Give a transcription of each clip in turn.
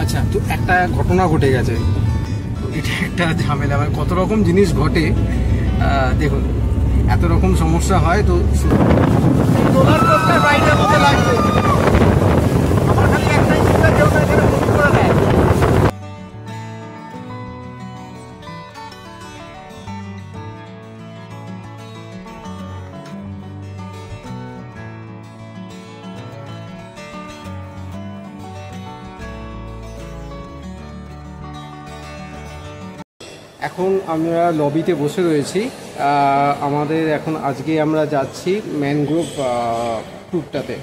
আচ্ছা, তো একটা ঘটনা ঘটে গেছে, তো এটা একটা ঝামেলা, মানে কত রকম জিনিস ঘটে। দেখুন, এত রকম সমস্যা হয়। তো রোলার কোস্টার রাইডের মতো লাগছে আমার, খালি একটাই চিন্তা, কেউ না এখানে ফোন করে দেয়। এখন আমরা লবিতে বসে রয়েছি। আমাদের এখন আজকে আমরা যাচ্ছি ম্যানগ্রোভ ট্যুরটাতে।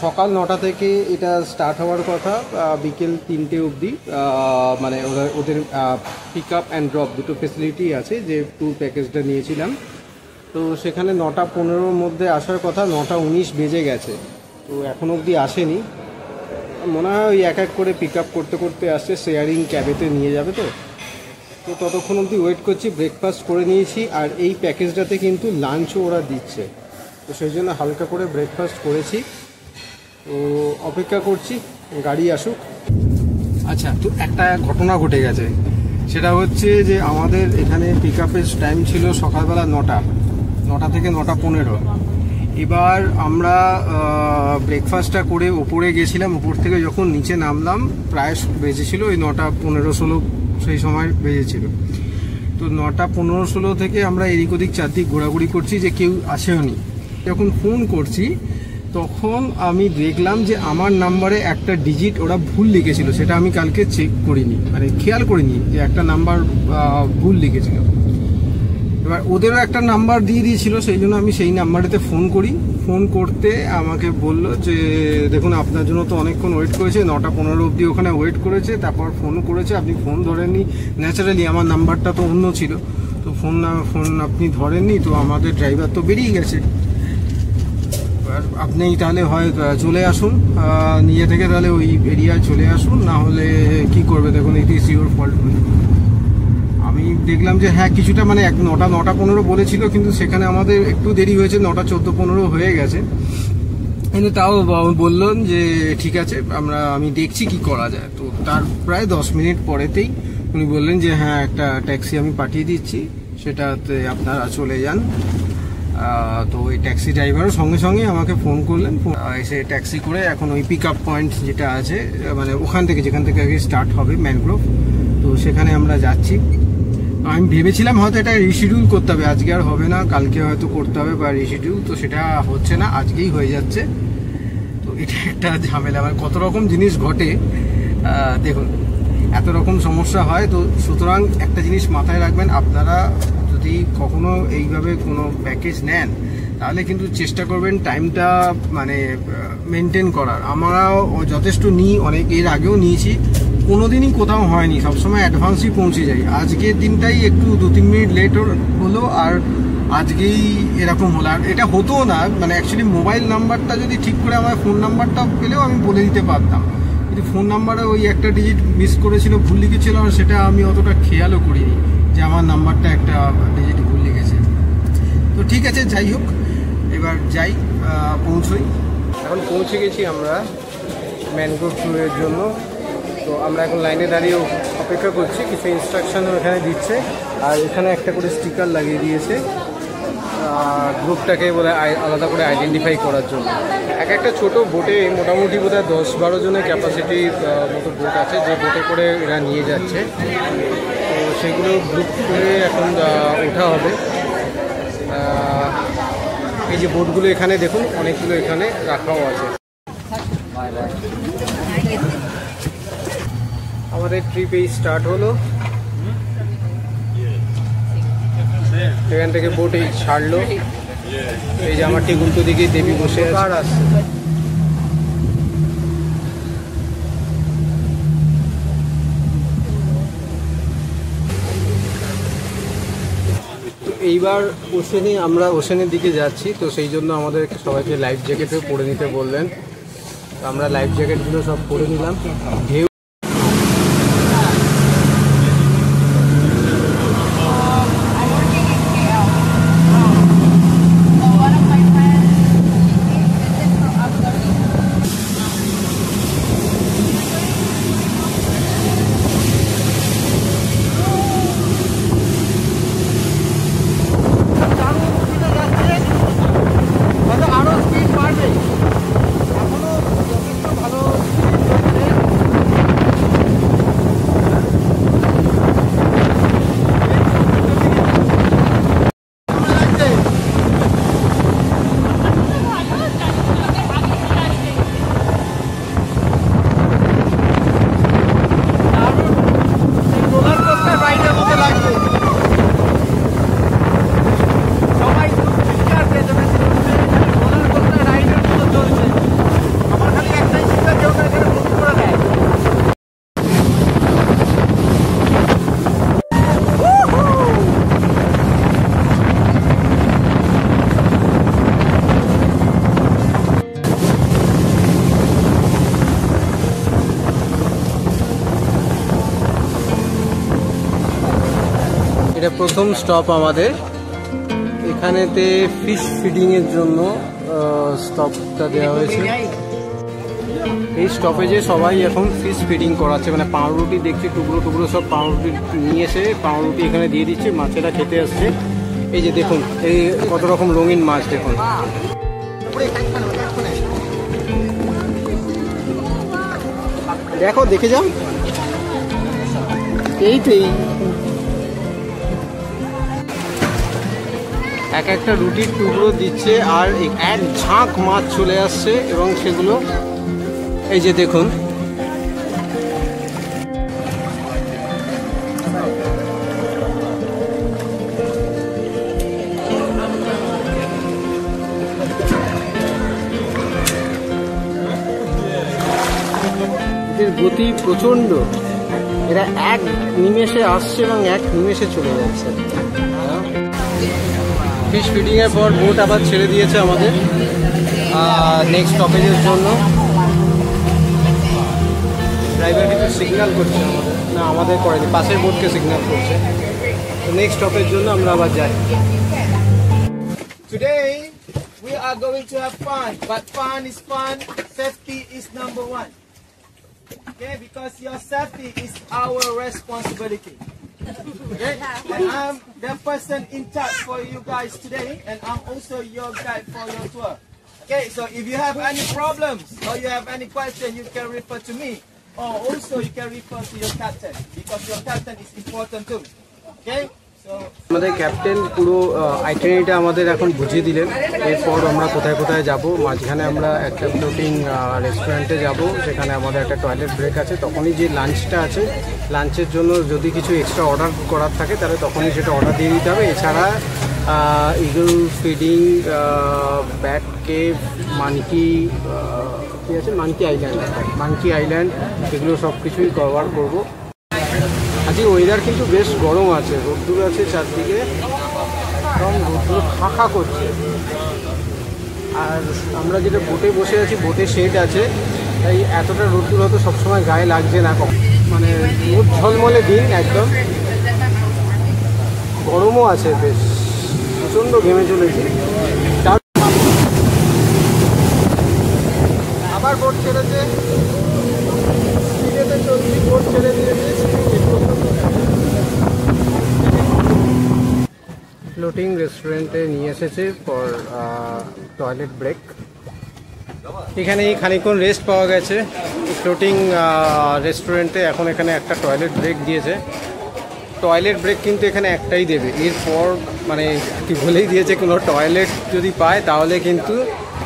সকাল 9টা থেকে এটা স্টার্ট হওয়ার কথা, বিকেল 3টে অবধি। মানে ওদের পিক আপ অ্যান্ড ড্রপ দুটো ফেসিলিটি আছে, যে ট্যুর প্যাকেজটা নিয়েছিলাম। তো সেখানে 9টা 15-র মধ্যে আসার কথা, 9টা 19 বেজে গেছে, তো এখনও অবধি আসেনি। মনে হয় ওই এক এক করে পিক আপ করতে করতে আসছে, শেয়ারিং ক্যাবেতে নিয়ে যাবে। তো ততক্ষণ অবধি ওয়েট করছি। ব্রেকফাস্ট করে নিয়েছি, আর এই প্যাকেজটাতে কিন্তু লাঞ্চও ওরা দিচ্ছে, তো সেই জন্য হালকা করে ব্রেকফাস্ট করেছি। তো অপেক্ষা করছি গাড়ি আসুক। আচ্ছা, তো একটা ঘটনা ঘটে গেছে, সেটা হচ্ছে যে আমাদের এখানে পিক আপের টাইম ছিল সকালবেলা 9টা থেকে 9টা 15। এবার আমরা ব্রেকফাস্টটা করে ওপরে গেছিলাম। ওপর থেকে যখন নিচে নামলাম প্রায় বেজেছিল ওই 9টা 15-16, সেই সময় বেজেছিল। তো 9টা 15-16 থেকে আমরা এদিক ওদিক চারদিক ঘোরাঘুরি করছি, যে কেউ আসেও নি। যখন ফোন করছি তখন আমি দেখলাম যে আমার নাম্বারে একটা ডিজিট ওরা ভুল লিখেছিল, সেটা আমি কালকে চেক করিনি, মানে খেয়াল করিনি যে একটা নাম্বার ভুল লিখেছিল। এবার ওদেরও একটা নাম্বার দিয়ে দিয়েছিল, সেই জন্য আমি সেই নাম্বারেতে ফোন করি। ফোন করতে আমাকে বলল যে দেখুন, আপনার জন্য তো অনেকক্ষণ ওয়েট করেছে, 9টা 15 অবধি ওখানে ওয়েট করেছে, তারপর ফোন করেছে, আপনি ফোন ধরেননি। ন্যাচারালি আমার নাম্বারটা তো অন্য ছিল, তো ফোন আপনি ধরেননি, তো আমাদের ড্রাইভার তো বেরিয়ে গেছে। আপনি তাহলে হয় চলে আসুন নিজে থেকে, তাহলে ওই এরিয়ায় চলে আসুন, না হলে কি করবে, দেখুন ইট ইজ ইউর ফল্ট। আমি দেখলাম যে হ্যাঁ, কিছুটা মানে 9টা 15 বলেছিল, কিন্তু সেখানে আমাদের একটু দেরি হয়েছে, 9টা 14-15 হয়ে গেছে। কিন্তু তাও বললেন যে ঠিক আছে, আমি দেখছি কি করা যায়। তো তার প্রায় 10 মিনিট পরেতেই উনি বললেন যে হ্যাঁ, একটা ট্যাক্সি আমি পাঠিয়ে দিচ্ছি, সেটাতে আপনারা চলে যান। তো ওই ট্যাক্সি ড্রাইভারও সঙ্গে সঙ্গে আমাকে ফোন করলেন, এসে ট্যাক্সি করে এখন ওই পিক আপ পয়েন্ট যেটা আছে, মানে ওখান থেকে যেখান থেকে আগে স্টার্ট হবে ম্যানগ্রোভ, তো সেখানে আমরা যাচ্ছি। আমি ভেবেছিলাম হয়তো এটা রিশিডিউল করতে হবে, আজকে আর হবে না, কালকে হয়তো করতে হবে বা রিশিডিউল, তো সেটা হচ্ছে না, আজকেই হয়ে যাচ্ছে। তো এটা একটা ঝামেলা, মানে কত রকম জিনিস ঘটে। দেখুন, এত রকম সমস্যা হয়। তো সুতরাং একটা জিনিস মাথায় রাখবেন, আপনারা যদি কখনো এইভাবে কোনো প্যাকেজ নেন, তাহলে কিন্তু চেষ্টা করবেন টাইমটা মানে মেনটেন করার। আমরাও যথেষ্ট নিই, অনেক এর আগেও নিয়েছি, কোনোদিনই কোথাও হয়নি, সবসময় অ্যাডভান্সই পৌঁছে যাই। আজকের দিনটাই একটু 2-3 মিনিট লেট হলো, আর আজকেই এরকম হলো। আর এটা হতো না, মানে অ্যাকচুয়ালি মোবাইল নাম্বারটা যদি ঠিক করে, আমার ফোন নাম্বারটা পেলেও আমি বলে দিতে পারতাম, কিন্তু ফোন নাম্বারে ওই একটা ডিজিট মিস করেছিল, ভুল লিখেছিল, আর সেটা আমি অতটা খেয়ালও করিনি যে আমার নাম্বারটা একটা ডিজিট ভুল লিখেছে। তো ঠিক আছে, যাই হোক, এবার যাই, পৌঁছই। এখন পৌঁছে গেছি আমরা ম্যানগ্রোভ ট্যুরের জন্য। তো আমরা এখন লাইনে দাঁড়িয়ে অপেক্ষা করছি, কিছু ইনস্ট্রাকশনও এখানে দিচ্ছে, আর এখানে একটা করে স্টিকার লাগিয়ে দিয়েছে গ্রুপটাকে বোধহয় আলাদা করে আইডেন্টিফাই করার জন্য। একটা ছোট বোটে মোটামুটি বোধহয় 10-12 জনের ক্যাপাসিটির মতো বোট আছে, যে বোটে করে এরা নিয়ে যাচ্ছে। তো সেগুলো গ্রুপ করে এখন ওঠা হবে। এই যে বোটগুলো এখানে দেখুন, অনেকগুলো এখানে রাখাও আছে। আমাদের ট্রিপ এই স্টার্ট হলো, এখান থেকে বোট এই ছাড়লো। এই যে আমার ঠিক উল্টো দিকে দেবী বসে আসছে। এইবার আমরা ওশেনের দিকে যাচ্ছি, তো সেই জন্য আমাদের সবাইকে লাইফ জ্যাকেটও পরে নিতে বললেন। আমরা লাইফ জ্যাকেটগুলো সব পরে নিলাম। ঢেউ এটা প্রথম স্টপ আমাদের, এখানেতে ফিশ ফিডিং এর জন্য স্টপটা দেওয়া হয়েছে। এই স্টপেজে সবাই এখন ফিশ ফিডিং করাচ্ছে, মানে পাউরুটি দেখছি টুকরো টুকরো সব পাউরুটি নিয়ে এসে পাউরুটি এখানে দিয়ে দিচ্ছে, মাছেরা খেতে আসছে। এই যে দেখুন এই কত রকম রঙিন মাছ দেখুন। দেখো দেখে যাও, এই তো এই এক একটা রুটির টুকরো দিচ্ছে আর এক ঝাঁক মাছ চলে আসছে এবং সেগুলো এই যে দেখুন এদের গতি প্রচন্ড, এরা এক নিমেষে আসছে এবং এক নিমেষে চলে যাচ্ছে। ফিশ ফিডিং এর পর বোট আবার ছেড়ে দিয়েছে আমাদের নেক্সট স্টপেজের জন্য। ড্রাইভার কিন্তু সিগন্যাল করছে আমাদের, না আমাদের করেনি, পাশের বোটকে সিগন্যাল করছে। তো নেক্সট স্টপের জন্য আমরা আবার যাই। Today we are going to have fun, but fun is fun. Safety is number one. Okay, because your safety is our responsibility. Okay, and I'm the person in charge for you guys today, and I'm also your guide for your tour. Okay, so if you have any problems or you have any question, you can refer to me, or also you can refer to your captain, because your captain is important too. Okay. আমাদের captain পুরো আইটেনারিটা আমাদের এখন বুঝিয়ে দিলেন। এরপর আমরা কোথায় কোথায় যাব, মাঝখানে আমরা একটা ফ্লোটিং রেস্টুরেন্টে যাব, সেখানে আমাদের একটা টয়লেট ব্রেক আছে। তখনই যে লাঞ্চটা আছে, লাঞ্চের জন্য যদি কিছু এক্সট্রা অর্ডার করার থাকে তাহলে তখনই সেটা অর্ডার দিয়ে দিতে হবে। এছাড়া eagle feeding, bat cave, monkey কী আছে, মানকি আইল্যান্ড এগুলো সব কিছুই কভার করবো। আজকে ওয়েদার কিন্তু বেশ গরম আছে, রোদ্দুর আছে চারদিকে, একদম রোদ্দুর ফাঁকা করছে। আর আমরা যেটা বোটে বসে আছি, বোটে শেড আছে, তাই এতটা রোদ্দুর হয়তো সবসময় গায়ে লাগছে না, মানে রোদ ঝলমলে দিন একদম, গরমও আছে বেশ, প্রচণ্ড ঘেমে চলেছি। আবার বোট ছেড়েছে, চলছি, বোট ছেড়ে দিয়েছে। ফ্লোটিং রেস্টুরেন্টে নিয়ে এসেছে ফর টয়লেট ব্রেক। এখানেই খানিকক্ষণ রেস্ট পাওয়া গেছে ফ্লোটিং রেস্টুরেন্টে। এখন এখানে একটা টয়লেট ব্রেক দিয়েছে। টয়লেট ব্রেক কিন্তু এখানে একটাই দেবে, এরপর মানে কি বলেই দিয়েছে, কোনো টয়লেট যদি পায় তাহলে কিন্তু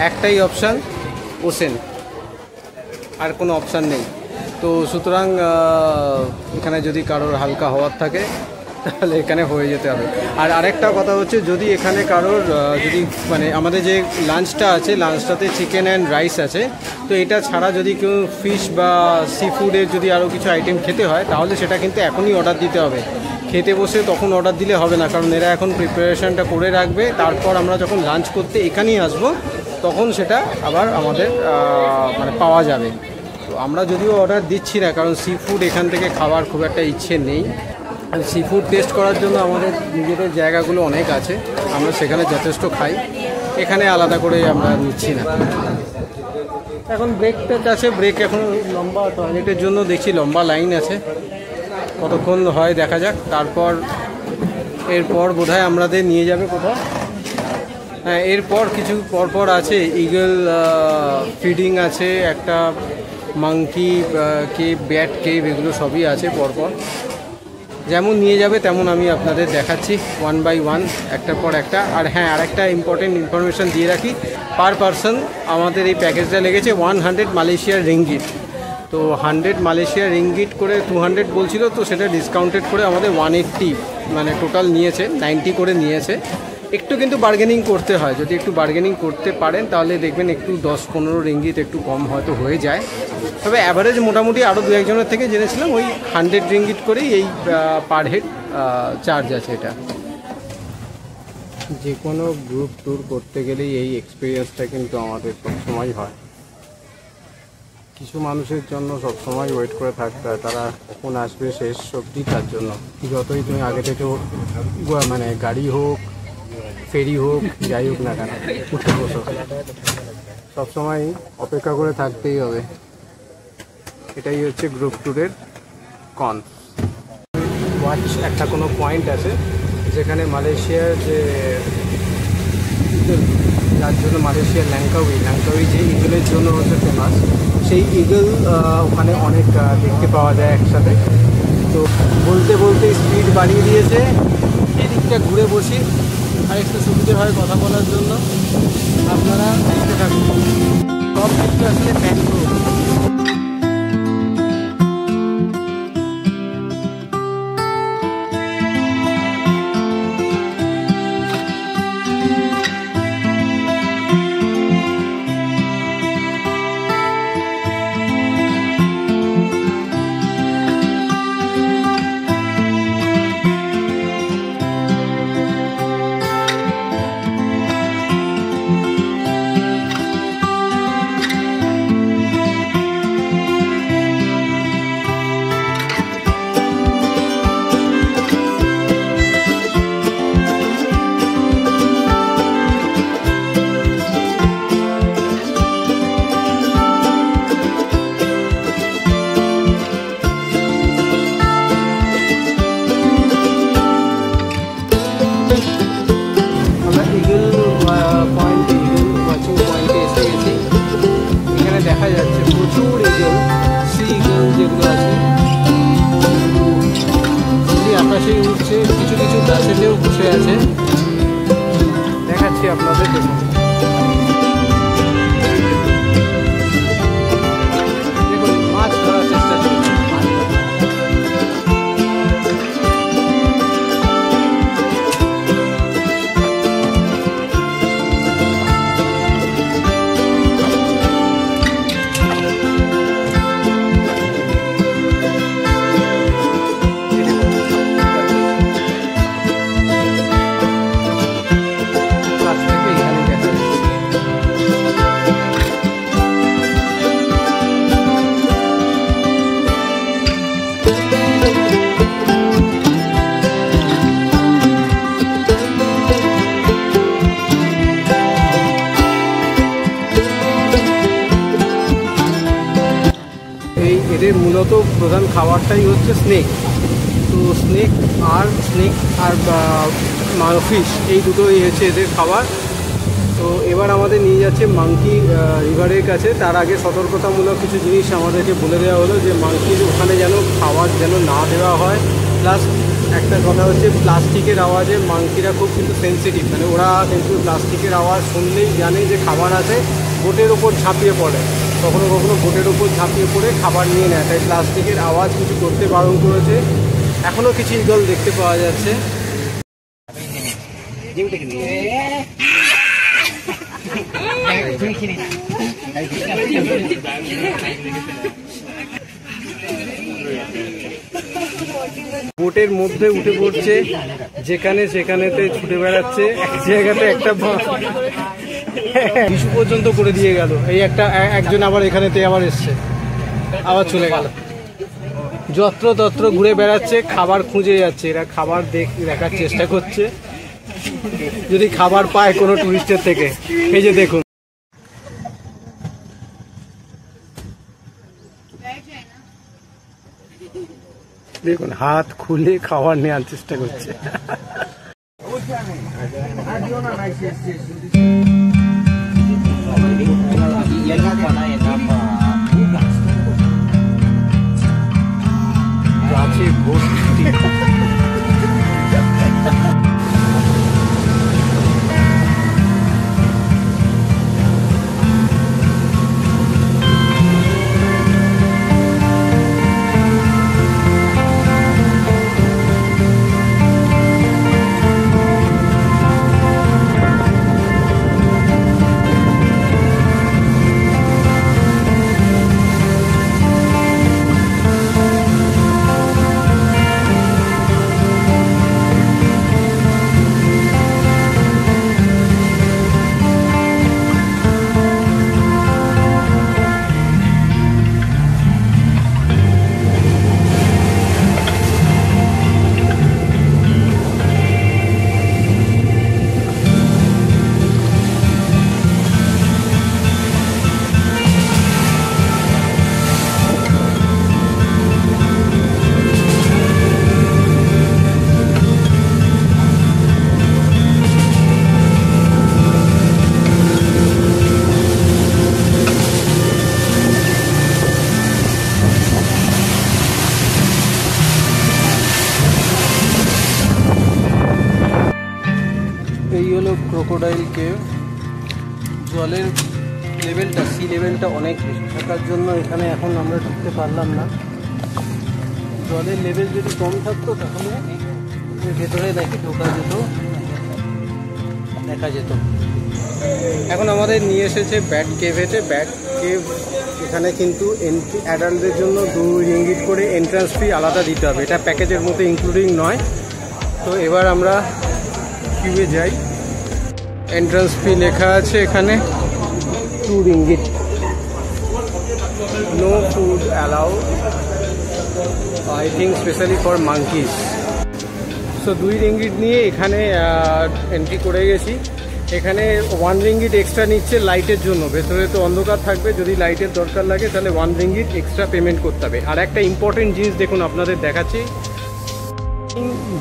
একটাই অপশান, ওশেন, আর কোনো অপশান নেই। তো সুতরাং এখানে যদি কারোর হালকা হওয়ার থাকে তাহলে এখানে হয়ে যেতে হবে। আর আরেকটা কথা হচ্ছে, যদি এখানে কারোর যদি মানে আমাদের যে লাঞ্চটা আছে, লাঞ্চটাতে চিকেন অ্যান্ড রাইস আছে, তো এটা ছাড়া যদি কেউ ফিশ বা সি ফুডের যদি আরও কিছু আইটেম খেতে হয় তাহলে সেটা কিন্তু এখনই অর্ডার দিতে হবে। খেতে বসে তখন অর্ডার দিলে হবে না, কারণ এরা এখন প্রিপারেশনটা করে রাখবে। তারপর আমরা যখন লাঞ্চ করতে এখানেই আসবো তখন সেটা আবার আমাদের মানে পাওয়া যাবে। তো আমরা যদিও অর্ডার দিচ্ছি না, কারণ সি ফুড এখান থেকে খাওয়ার খুব একটা ইচ্ছে নেই। সি ফুড টেস্ট করার জন্য আমাদের নিজেদের জায়গাগুলো অনেক আছে, আমরা সেখানে যথেষ্ট খাই, এখানে আলাদা করে আমরা নিচ্ছি না। এখন ব্রেকটা আছে, ব্রেক এখন লম্বা, টয়লেটের জন্য দেখছি লম্বা লাইন আছে, কতক্ষণ হয় দেখা যাক। তারপর এরপর বোধহয় আমাদের নিয়ে যাবে কোথায়, হ্যাঁ এরপর কিছু পরপর আছে ইগল ফিডিং আছে, একটা মাংকি কেভ, ব্যাট কেভ, এগুলো সবই আছে পরপর। যেমন নিয়ে যাবে তেমন আমি আপনাদের দেখাচ্ছি ওয়ান বাই ওয়ান, একটার পর একটা। আর হ্যাঁ, আরেকটা ইম্পর্টেন্ট ইনফরমেশান দিয়ে রাখি, পার পারসন আমাদের এই প্যাকেজটা লেগেছে 100 মালয়েশিয়ার রিঙ্গিট। তো 100 মালয়েশিয়ার রিঙ্গিট করে 200 বলছিল, তো সেটা ডিসকাউন্টেড করে আমাদের 180 মানে টোটাল নিয়েছে, 90 করে নিয়েছে। একটু কিন্তু বার্গেনিং করতে হয়, যদি একটু বার্গেনিং করতে পারেন তাহলে দেখবেন একটু 10-15 রিঙ্গিত একটু কম হয়তো হয়ে যায়। তবে অ্যাভারেজ মোটামুটি আরও দু একজনের থেকে জেনেছিলাম ওই 100 রিঙ্গিট করেই এই পার হেড চার্জ আছে। এটা যে কোনো গ্রুপ ট্যুর করতে গেলেই এই এক্সপিরিয়েন্সটা কিন্তু আমাদের সবসময় হয়। কিছু মানুষের জন্য সবসময় ওয়েট করে থাকতে হয়, তারা কখন আসবে শেষ অবধি তার জন্য। যতই তুমি আগে থেকে মানে গাড়ি হোক, ফেরি হোক, যাই হোক না কেন, উঠে বসো, সবসময় অপেক্ষা করে থাকতেই হবে। এটাই হচ্ছে গ্রুপ ট্যুরের কন। ওয়াচ একটা কোনো পয়েন্ট আছে যেখানে মালয়েশিয়ার যে ইগল, যার জন্য মালয়েশিয়ার ল্যাংকাউই যে ইগলের জন্য হচ্ছে ফেমাস, সেই ইগল ওখানে অনেক দেখতে পাওয়া যায় একসাথে। তো বলতে বলতে স্পিড বাড়িয়ে দিয়েছে, এদিকটা ঘুরে বসি আর একটু সুবিধে হয় কথা বলার জন্য। আপনারা দেখতে থাকুন। সব কিছু আসলে ম্যানগ্রোভ। দেখা যাচ্ছে প্রচুর ইগল, সি ইগল যেগুলো আছে আকাশেই উঠছে, কিছু কিছু গাছেতেও বসে আছে। দেখাচ্ছি আপনাদের, দেখুন দেখুন মাছ ধরার চেষ্টা চলছে। এদের মূলত প্রধান খাবারটাই হচ্ছে স্নেক। তো স্নেক আর ফিশ, এই দুটোই হচ্ছে এদের খাবার। তো এবার আমাদের নিয়ে যাচ্ছে মাংকি রিভারের কাছে। তার আগে সতর্কতামূলক কিছু জিনিস আমাদেরকে বলে দেওয়া হলো যে মাংকির ওখানে যেন খাবার যেন না দেওয়া হয়। প্লাস একটা কথা হচ্ছে প্লাস্টিকের আওয়াজে মাংকিরা খুব কিন্তু সেন্সিটিভ, মানে ওরা কিন্তু প্লাস্টিকের আওয়াজ শুনলেই জানে যে খাবার আছে, বোটের ওপর ঝাঁপিয়ে পড়ে, কখনো কখনো বোটের ওপর ঝাঁপিয়ে পড়ে খাবার নিয়ে নেয়। তাই প্লাস্টিকের আওয়াজ কিছু করতে বারণ করেছে। এখনও কিছু ইগল দেখতে পাওয়া যাচ্ছে। বোটের মধ্যে উঠে পড়ছে, যেখানে সেখানেতে ছুটে বেড়াচ্ছে, এক জায়গাতে একটা ইস্যু পর্যন্ত করে দিয়ে গেল। এই একজন আবার এখানেতে আবার এসছে, আবার চলে গেল, যত্র তত্র ঘুরে বেড়াচ্ছে, খাবার খুঁজে যাচ্ছে। এরা খাবার দেখার চেষ্টা করছে, যদি খাবার পায় কোনো টুরিস্টের থেকে। এই যে দেখুন, দেখুন হাত খুলে খাবার নেওয়ার চেষ্টা করছে। গাছে ভর্তি। Crocodile cave. জলের লেভেলটা, সি লেভেলটা অনেক বেশি থাকার জন্য এখানে এখন আমরা ঢুকতে পারলাম না। জলের লেভেল যদি কম থাকতো তাহলে ভেতরে দেখি ঢোকা যেত, দেখা যেত। এখন আমাদের নিয়ে এসেছে ব্যাট কেভেতে। ব্যাট কেভ এখানে কিন্তু এন্ট্রি অ্যাডাল্টদের জন্য 2 রিঙ্গিট করে এন্ট্রান্স ফি আলাদা দিতে হবে, এটা প্যাকেজের মধ্যে ইনক্লুডিং নয়। তো এবার আমরা কিউয়ে যাই। এন্ট্রান্স ফি লেখা আছে এখানে 2 ringgit, no food allowed, I think specially for monkeys. So 2 ringgit নিয়ে এখানে এন্ট্রি করে গেছি। এখানে 1 রিঙ্গিট এক্সট্রা নিচ্ছে লাইটের জন্য, ভেতরে তো অন্ধকার থাকবে, যদি লাইটের দরকার লাগে তাহলে 1 রিঙ্গিট এক্সট্রা পেমেন্ট করতে হবে। আর একটা ইম্পর্টেন্ট জিনিস দেখুন আপনাদের দেখাচ্ছি,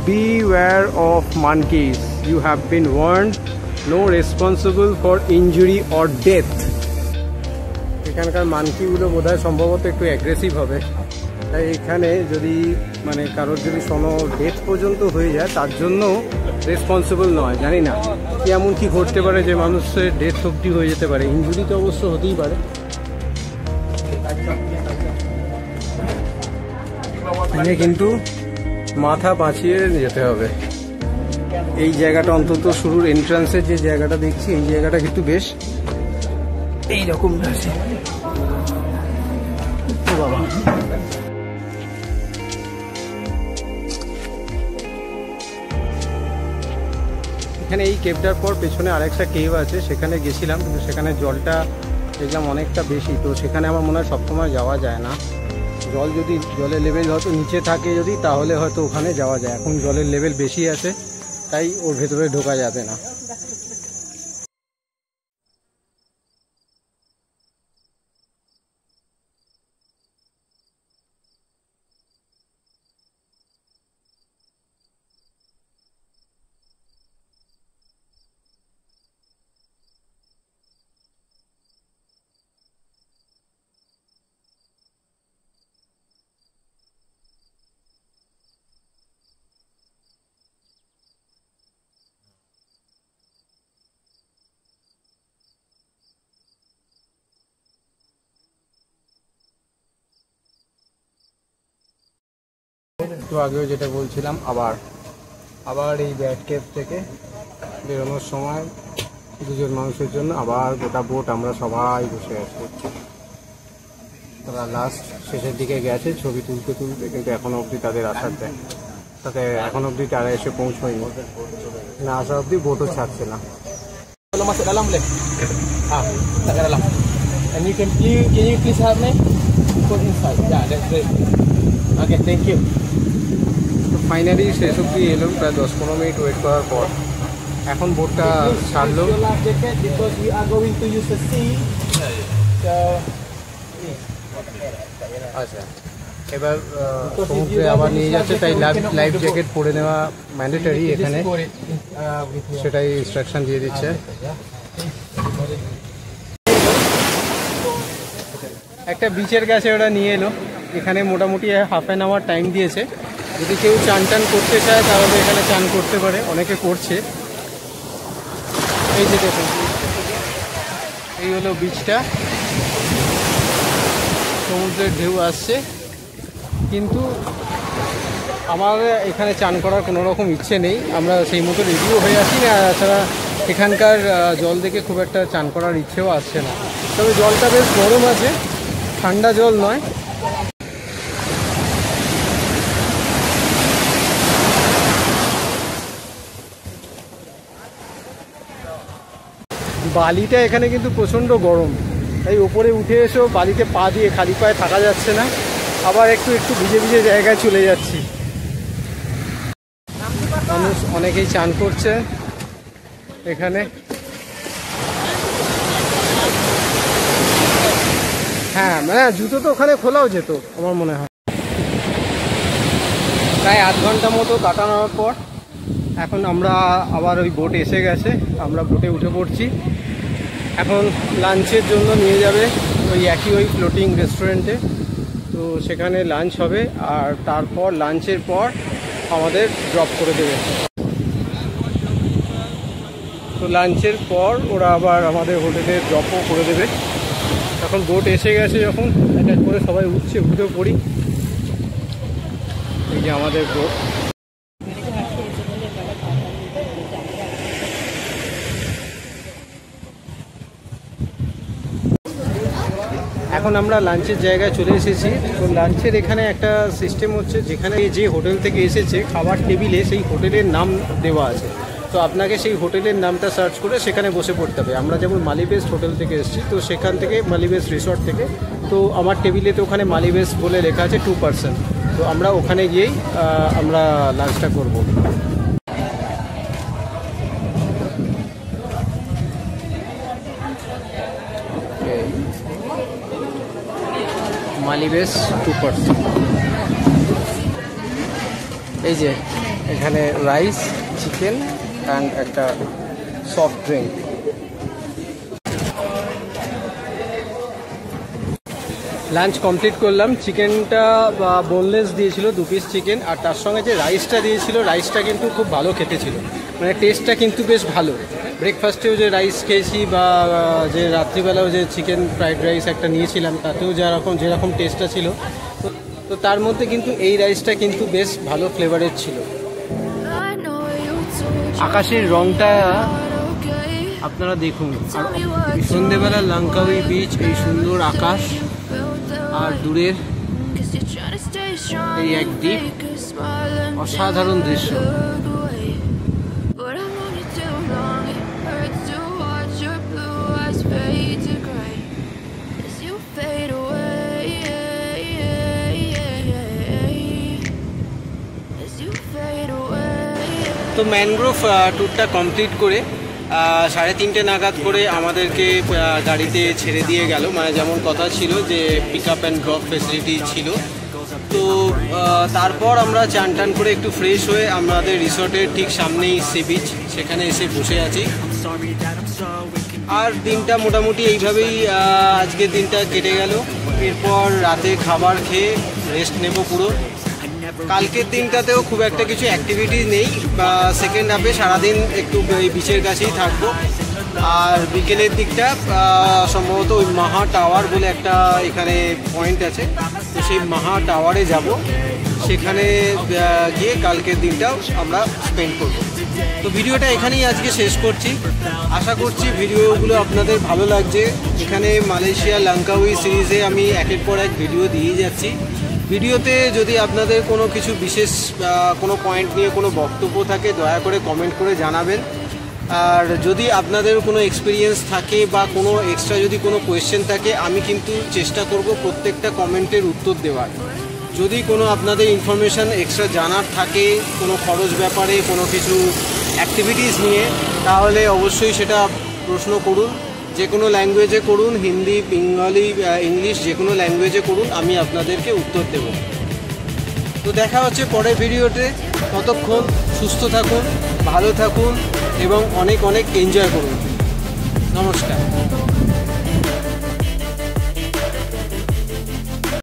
beware of monkeys, you have been warned, no responsible for injury or death। এখানকার মানকিগুলো বোধহয় সম্ভবত একটু অ্যাগ্রেসিভ হবে, তাই এখানে যদি মানে কারোর যদি ডেথ পর্যন্ত হয়ে যায় তার জন্য রেসপন্সিবল নয়। জানি না কি এমন কি ঘটতে পারে যে মানুষের ডেথ অবধি হয়ে যেতে পারে, ইনজুরি তো অবশ্য হতেই পারে। এখানে কিন্তু মাথা বাঁচিয়ে যেতে হবে। এই জায়গাটা অন্তত শুরুর এন্ট্রান্সের যে জায়গাটা দেখছি, এই জায়গাটা কিন্তু বেশ এইরকম আছে। বাবা, এখানে এই কেভটার পর পেছনে আরেকটা কেভ আছে, সেখানে গেছিলাম কিন্তু সেখানে জলটা দেখলাম অনেকটা বেশি, তো সেখানে আমার মনে হয় সবসময় যাওয়া যায় না। জলের লেভেল হয়তো নিচে থাকে যদি, তাহলে হয়তো ওখানে যাওয়া যায়। এখন জলের লেভেল বেশি আছে তাই ওর ভেতরে ঢোকা যাবে না। একটু আগেও যেটা বলছিলাম, আবার এই ব্যাট কেভ থেকে বেরোনোর সময় 2 জন মানুষের জন্য আবার গোটা বোট আমরা সবাই বসে আছি। তারা লাস্ট শেষের দিকে গেছে ছবি তুলতে, কিন্তু এখনো অবধি তাদের তাতে এখনো অবধি তারা এসে পৌঁছয়নি, না আসা অবধি বোটও ছাড়ছে না। Masuk dalam boleh? Tak ke dalam. And you can you please help me put inside? Yeah, that's great. Okay, thank you. তো ফাইনালি শেষ অবধি এলো, প্রায় 10-15 মিনিট ওয়েট করার পর এখন বোটটা ছাড়লো। Because we are going to use the sea. So আচ্ছা, এবার সমুদ্রে আবার নিয়ে যাচ্ছে, তাই লাইফ জ্যাকেট পরে নেওয়া ম্যান্ডেটরি এখানে, সেটাই ইনস্ট্রাকশন দিয়ে দিচ্ছে। একটা বিচের কাছে ওরা নিয়ে এলো, এখানে মোটামুটি হাফ অ্যান আওয়ার টাইম দিয়েছে। যদি কেউ চান করতে চায় তাহলে এখানে চান করতে পারে, অনেকে করছে। এই যে দেখুন, এই হলো বিচটা, সমুদ্রের ঢেউ আসছে, কিন্তু আমার এখানে চান করার কোনো রকম ইচ্ছে নেই। আমরা সেই মতো রেডিও হয়ে আসি না, তাছাড়া এখানকার জল দেখে খুব একটা চান করার ইচ্ছেও আসছে না। তবে জলটা বেশ গরম আছে, ঠান্ডা জল নয়। বালিটা এখানে কিন্তু প্রচণ্ড গরম, তাই ওপরে উঠে এসেও বালিতে পা দিয়ে খালি পায়ে থাকা যাচ্ছে না, আবার একটু ভিজে ভিজে জায়গায় চলে যাচ্ছি। মানুষ অনেকেই চান করছে এখানে। হ্যাঁ, মানে জুতো তো ওখানে খোলাও যেত আমার মনে হয়। প্রায় 8 ঘন্টা মতো কাটানোর পর এখন আমরা আবার ওই বোট এসে গেছে, আমরা বোটে উঠে পড়ছি। এখন লাঞ্চের জন্য নিয়ে যাবে ওই ফ্লোটিং রেস্টুরেন্টে, তো সেখানে লাঞ্চ হবে, আর তারপর লাঞ্চের পর আমাদের ড্রপ করে দেবে। তো লাঞ্চের পর ওরা আবার আমাদের হোটেলে ড্রপও করে দেবে। এখন বোট এসে গেছে, যখন এক এক করে সবাই উঠছে, উঠেও পড়ি। এই যে আমাদের বোট। এখন আমরা লাঞ্চের জায়গায় চলে এসেছি। তো লাঞ্চের এখানে একটা সিস্টেম হচ্ছে, যেখানে যে হোটেল থেকে এসেছে খাবার টেবিলে সেই হোটেলের নাম দেওয়া আছে। তো আপনাকে সেই হোটেলের নামটা সার্চ করে সেখানে বসে পড়তে হবে। আমরা যেমন মালিবেস্ট হোটেল থেকে এসেছি, তো সেখান থেকে মালিবেস্ট রিসর্ট থেকে, তো আমার টেবিলে তো ওখানে মালিবেস্ট বলে লেখা আছে 2%। তো আমরা ওখানে গিয়েই আমরা লাঞ্চটা করব। মালিবেস্ট 2%। এই যে এখানে রাইস, চিকেন অ্যান্ড একটা সফট ড্রিঙ্ক। লাঞ্চ কমপ্লিট করলাম। চিকেনটা বোনলেস দিয়েছিল, 2 পিস চিকেন, আর তার সঙ্গে যে রাইসটা দিয়েছিল, রাইসটা কিন্তু খুব ভালো খেতে ছিল, মানে টেস্টটা কিন্তু বেশ ভালো। ব্রেকফাস্টেও যে রাইস খেয়েছি বা যে রাত্রিবেলাও যে চিকেন ফ্রাইড রাইস একটা নিয়েছিলাম, তাতেও যেরকম টেস্টটা ছিল, তো তার মধ্যে কিন্তু এই রাইসটা কিন্তু বেশ ভালো ফ্লেভারের ছিল। আকাশের রংটা আপনারা দেখুন, আর সন্ধ্যেবেলা লাঙ্কাউই বিচ, এই সুন্দর আকাশ, আর দূরের এই এক দ্বীপ, অসাধারণ দৃশ্য। তো ম্যানগ্রোভ ট্যুরটা কমপ্লিট করে 3:30 নাগাদ করে আমাদেরকে গাড়িতে ছেড়ে দিয়ে গেল, মানে যেমন কথা ছিল যে pick up and drop facility ছিল। তো তারপর আমরা চান টান করে একটু ফ্রেশ হয়ে আমাদের রিসর্টের ঠিক সামনেই সি বিচ, সেখানে এসে বসে আছি। আর দিনটা মোটামুটি এইভাবেই আজকের দিনটা কেটে গেল। এরপর রাতে খাবার খেয়ে রেস্ট নেব পুরো। কালকের দিনটাতেও খুব একটা কিছু অ্যাক্টিভিটিস নেই, বা সেকেন্ড হাফে সারাদিন একটু এই বিচের কাছেই থাকবো। আর বিকেলের দিকটা সম্ভবত ওই মাহা টাওয়ার বলে একটা এখানে পয়েন্ট আছে, তো সেই মাহা টাওয়ারে যাব, সেখানে গিয়ে কালকের দিনটাও আমরা স্পেন্ড করব। তো ভিডিওটা এখানেই আজকে শেষ করছি। আশা করছি ভিডিওগুলো আপনাদের ভালো লাগছে। এখানে মালয়েশিয়া লাঙ্কাউই সিরিজে আমি একের পর এক ভিডিও দিয়ে যাচ্ছি। ভিডিওতে যদি আপনাদের কোনো কিছু বিশেষ কোনো পয়েন্ট নিয়ে কোনো বক্তব্য থাকে, দয়া করে কমেন্ট করে জানাবেন। আর যদি আপনাদের কোনো এক্সপিরিয়েন্স থাকে বা কোনো এক্সট্রা যদি কোনো কোয়েশ্চেন থাকে, আমি কিন্তু চেষ্টা করব প্রত্যেকটা কমেন্টের উত্তর দেওয়ার। যদি কোনো আপনাদের ইনফরমেশান এক্সট্রা জানার থাকে কোনো খরচ ব্যাপারে, কোনো কিছু অ্যাক্টিভিটিস নিয়ে, তাহলে অবশ্যই সেটা প্রশ্ন করুন। যে কোনো ল্যাঙ্গুয়েজে করুন, হিন্দি, বেঙ্গলি, ইংলিশ, যে কোনো ল্যাঙ্গুয়েজে করুন, আমি আপনাদেরকে উত্তর দেব। তো দেখা হচ্ছে পরের ভিডিওতে। ততক্ষণ সুস্থ থাকুন, ভালো থাকুন এবং অনেক অনেক এনজয় করুন। নমস্কার।